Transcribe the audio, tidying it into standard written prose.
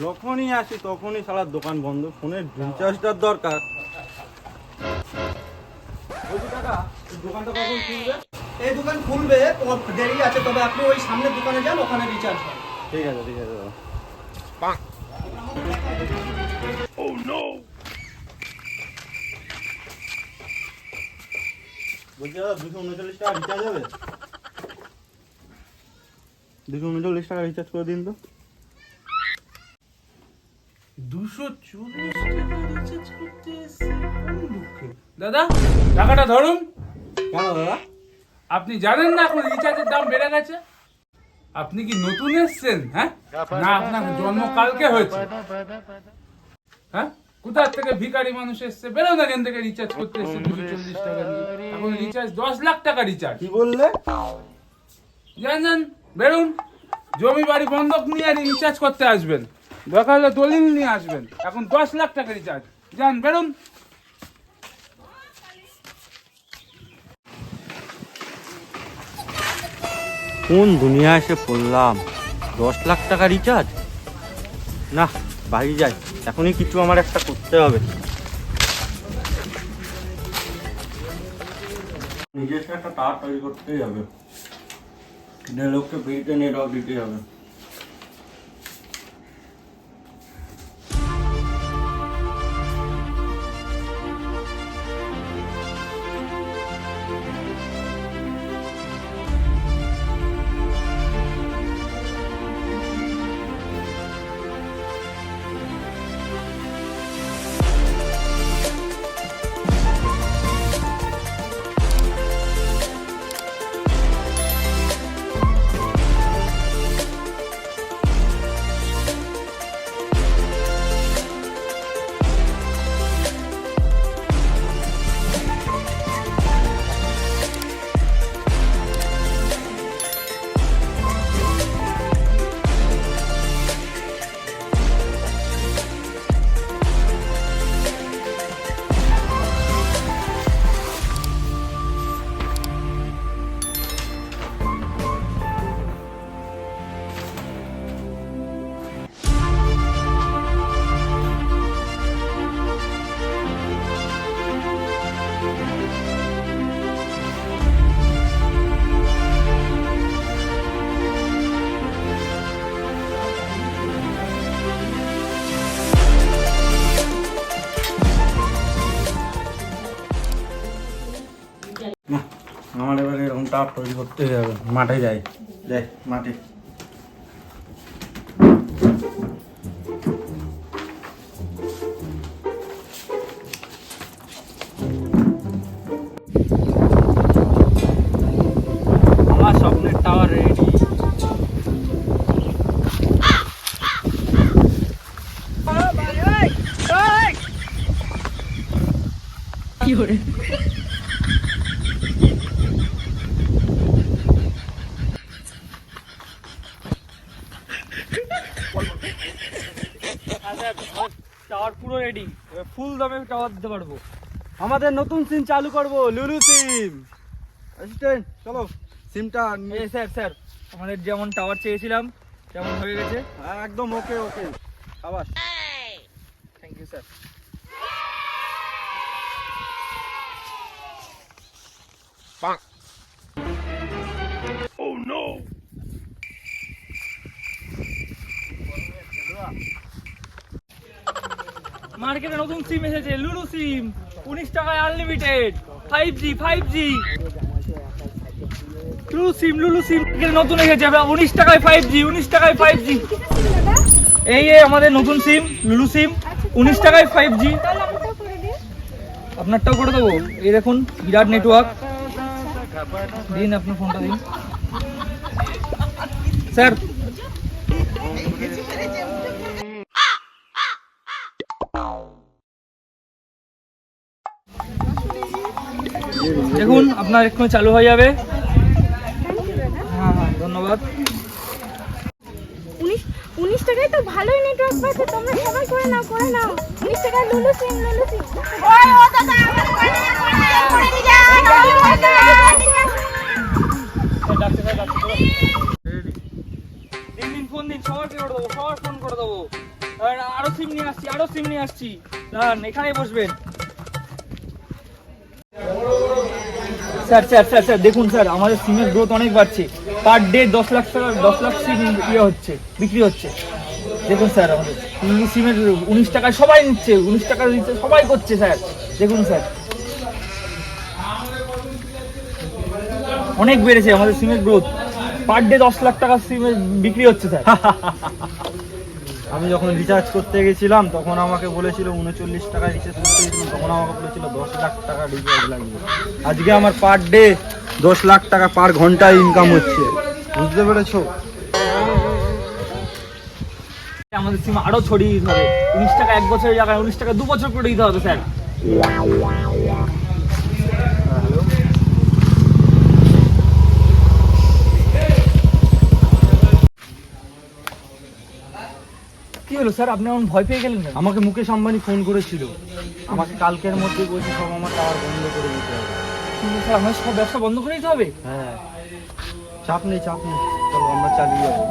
যখনই আসি তখনই সারা দোকান বন্ধ, ফোনের রিচার্জটার দরকার। বলছি টাকা, দোকানটা কখন খুলবে? এই দোকান খুলবে, দেরি আছে, তবে আপনি ওই সামনের দোকানে যান, ওখানে রিচার্জ হয়। ঠিক আছে ঠিক আছে দাদা। বলছি দাদা 239 টাকা রিচার্জ হবে? 239 টাকা রিচার্জ করে দিন তো। 240 টাকা রিচার্জ করতে এসে কোন দুঃখে? দাদা টাকাটা ধরুন। কেন দাদা? আপনি জানেন না এখন রিচার্জের দাম বেড়ে গেছে? আপনি কি নতুন এসেছেন? হ্যাঁ, না আপনার জন্ম কালকে হয়েছে? হ্যাঁ, কোথা থেকে ভিখারি মানুষ এসছে? বেরোন এখান থেকে, রিচার্জ করতে এসছে 240 টাকা দিয়ে। এখন রিচার্জ 10 লাখ টাকা রিচার্জ। কি বললে? জানেন, বেরোন। জমি বাড়ি বন্ধক নিয়ে রিচার্জ করতে আসবেন, দরকার হলে দলিল নিয়ে আসবেন। এখন 10 লাখ টাকা রিচার্জ। যান বেরোন। কোন দুনিয়া এসে পড়লাম? 10 লাখ টাকা রিচার্জ? না, বাড়ি যাই, এখনই কিছু আমার একটা করতে হবে। নিজেকে একটা টাওয়ার তৈরি করতেই হবে, লোককে বিলতে নেটওয়ার্ক দিতেই হবে। আমার এবারে এরকম টাওয়ার তৈরি করতেই হবে। মাঠে যাই, মাঠে। আমার স্বপ্নের টাওয়ার রেডি। কি করে? টাওয়ার পুরো রেডি, ফুল দামে টাওয়ার দিতে পারবো। আমাদের নতুন সিম চালু করব, লুলু সিম। অ্যাসিস্ট্যান্ট চলো, সিমটা নিয়ে। স্যার আমাদের যেমন টাওয়ার চেয়েছিলাম তেমন হয়ে গেছে। একদম ওকে ওকে, আবার থ্যাংক ইউ স্যার। মার্কেটে নতুন সিম এসেছে, লুলু সিম, 19 টাকায় আনলিমিটেড 5G। লুলু সিম নতুন এসেছে, 19 টাকায় 5G, 19 টাকায় 5G। এই আমাদের নতুন সিম লুলু সিম, 19 টাকায় 5G। আপনারটাও করে দেবো। এই দেখুন, বিরাট নেটওয়ার্ক। দিন আপনার ফোনটা দিন স্যার। দেখুন আপনার এক্ষুনি চালু হয়ে যাবে। হ্যাঁ ধন্যবাদ। 19 টাকায় তো ভালোই নেটওয়ার্ক পাচ্ছে, তোমরা সবাই করে নাও 19 টাকায় লুলু সিম। ওই ও দাদা আমাদের করে দি যা। দিন ফোন দিন, সবার ফোন করে দেবো। আরো সিম নিয়ে আসছি দাঁড়ান এখানেই বসবেন। স্যার দেখুন স্যার, আমাদের সিমের গ্রোথ অনেক বাড়ছে। পার ডে 10 লাখ সিম বিক্রি হচ্ছে। দেখুন স্যার, আমাদের সিমের 19 টাকায় সবাই নিচ্ছে, 19 টাকা নিচ্ছে, সবাই করছে স্যার। দেখুন স্যার, অনেক বেড়েছে আমাদের সিমের গ্রোথ। পার ডে 10 লাখ টাকা সিমের বিক্রি হচ্ছে স্যার। আমি যখন রিচার্জ করতে গেছিলাম তখন আমাকে বলেছিল 39 টাকা রিচার্জ করতে গেছিলাম, তখন আমাকে বলেছিল 10 লাখ টাকা রিচার্জ লাগবে। আজকে আমার পার ডে 10 লাখ টাকা পার ঘন্টায় ইনকাম হচ্ছে, বুঝতে পেরেছো? আমাদের সিম আরো ছড়িয়ে দিতে হবে। 19 টাকা 1 বছরের জায়গায় 19 টাকা 2 বছর করে দিতে হবে স্যার। কি হলো স্যার, আপনি এমন ভয় পেয়ে গেলেন কেন? আমাকে মুকেশ আম্বানি ফোন করেছিল, আমাকে কালকের মধ্যে বলছে সব আমার টাওয়ার বন্ধ করে দিতে হবে। কিন্তু স্যার আমাদের সব ব্যবসা বন্ধ করে দিতে হবে। হ্যাঁ, চাপ নেই, চলো আমরা চালিয়ে যাবো।